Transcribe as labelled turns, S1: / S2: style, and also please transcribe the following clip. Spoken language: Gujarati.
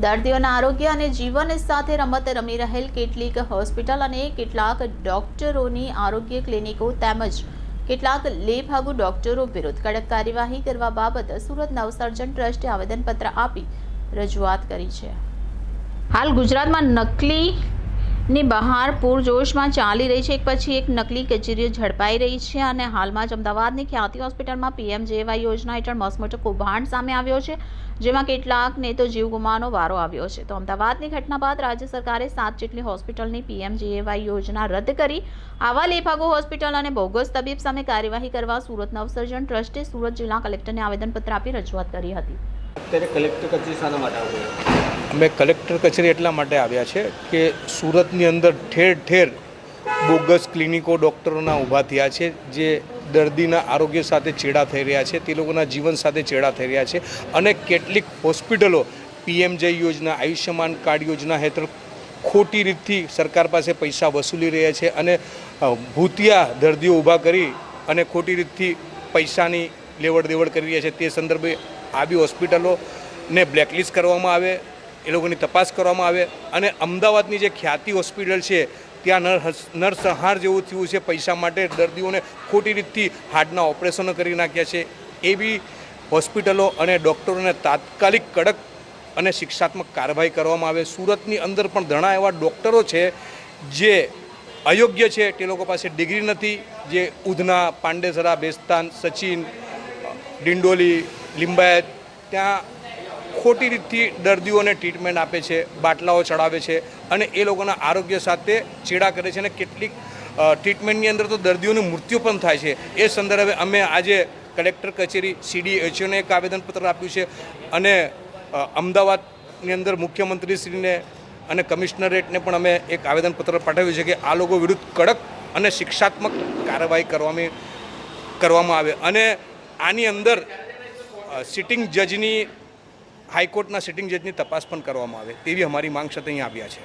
S1: દર્દીઓના આરોગ્ય અને જીવન સાથે રમત રમી રહેલ કેટલીક હોસ્પિટલ અને કેટલાક ડોક્ટરોની આરોગ્ય ક્લિનિકો તેમજ કેટલાક લેભાગુ ડોક્ટરો વિરુદ્ધ કડક કાર્યવાહી કરવા બાબત સુરત નવસર્જન ટ્રસ્ટે આવેદનપત્ર આપી રજૂઆત કરી છે। હાલ ગુજરાતમાં નકલીની બહાર પૂરજોશમાં ચાલી રહી છે। એક પછી એક નકલી કચેરીઓ ઝડપાઈ રહી છે અને હાલમાં જ અમદાવાદની ખ્યાતિ હોસ્પિટલમાં પીએમજેએવાય યોજના હેઠળ મસમોટો કૌભાંડ સામે આવ્યો છે, જેમાં કેટલાકને તો જીવ ગુમાવવાનો વારો આવ્યો છે। તો અમદાવાદની ઘટના બાદ રાજ્ય સરકારે 7 જેટલી હોસ્પિટલની પીએમજેએવાય યોજના રદ કરી આવા લેભાગુ હોસ્પિટલ અને બોગસ તબીબ સામે કાર્યવાહી કરવા સુરત નવસર્જન ટ્રસ્ટે સુરત જિલ્લા કલેક્ટરને આવેદનપત્ર આપી રજૂઆત કરી હતી।
S2: અત્યારે કલેક્ટર કચેરી શાના માટે આવ્યા?
S3: અમે કલેક્ટર કચેરી એટલા માટે આવ્યા છે કે સુરતની અંદર ઠેર ઠેર બોગસ ક્લિનિકો ડૉક્ટરોના ઊભા થયા છે, જે દર્દીના આરોગ્ય સાથે ચેડા થઈ રહ્યા છે, તે લોકોના જીવન સાથે ચેડા થઈ રહ્યા છે અને કેટલીક હોસ્પિટલો પીએમજે યોજના, આયુષ્યમાન કાર્ડ યોજના હેઠળ ખોટી રીતથી સરકાર પાસે પૈસા વસૂલી રહ્યા છે અને ભૂતિયા દર્દીઓ ઊભા કરી અને ખોટી રીતથી પૈસાની લેવડ દેવડ કરી રહ્યા છે। તે સંદર્ભે આવી હોસ્પિટલોને બ્લેકલિસ્ટ કરવામાં આવે, એ લોકોની તપાસ કરવામાં આવે અને અમદાવાદની જે ખ્યાતિ હોસ્પિટલ છે ત્યાં નરસંહાર જેવું થયું છે। પૈસા માટે દર્દીઓને ખોટી રીતથી હાર્ટના ઓપરેશનો કરી નાખ્યા છે। એવી હોસ્પિટલો અને ડૉક્ટરોને તાત્કાલિક કડક અને શિક્ષાત્મક કાર્યવાહી કરવામાં આવે। સુરતની અંદર પણ ઘણા એવા ડૉક્ટરો છે જે અયોગ્ય છે, તે લોકો પાસે ડિગ્રી નથી, જે ઉધના, પાંડેસરા, બેસ્તાન, સચિન, ડિંડોલી, લિંબાયત ત્યાં ખોટી રીતથી દર્દીઓને ટ્રીટમેન્ટ આપે છે, બાટલાઓ ચડાવે છે અને એ લોકોના આરોગ્ય સાથે ચેડા કરે છે અને કેટલીક ટ્રીટમેન્ટની અંદર તો દર્દીઓનું મૃત્યુ પણ થાય છે। એ સંદર્ભે અમે આજે કલેક્ટર કચેરી CDHOને એક આવેદનપત્ર આપ્યું છે અને અમદાવાદની અંદર મુખ્યમંત્રીશ્રીને અને કમિશનરેટને પણ અમે એક આવેદનપત્ર પાઠવ્યું છે કે આ લોકો વિરુદ્ધ કડક અને શિક્ષાત્મક કાર્યવાહી કરવામાં આવે અને આની અંદર સિટિંગ જજની, હાઈકોર્ટના સિટિંગ જજની તપાસ પણ કરવામાં આવે તેવી અમારી માંગ સાથે અહીં આવ્યા છે।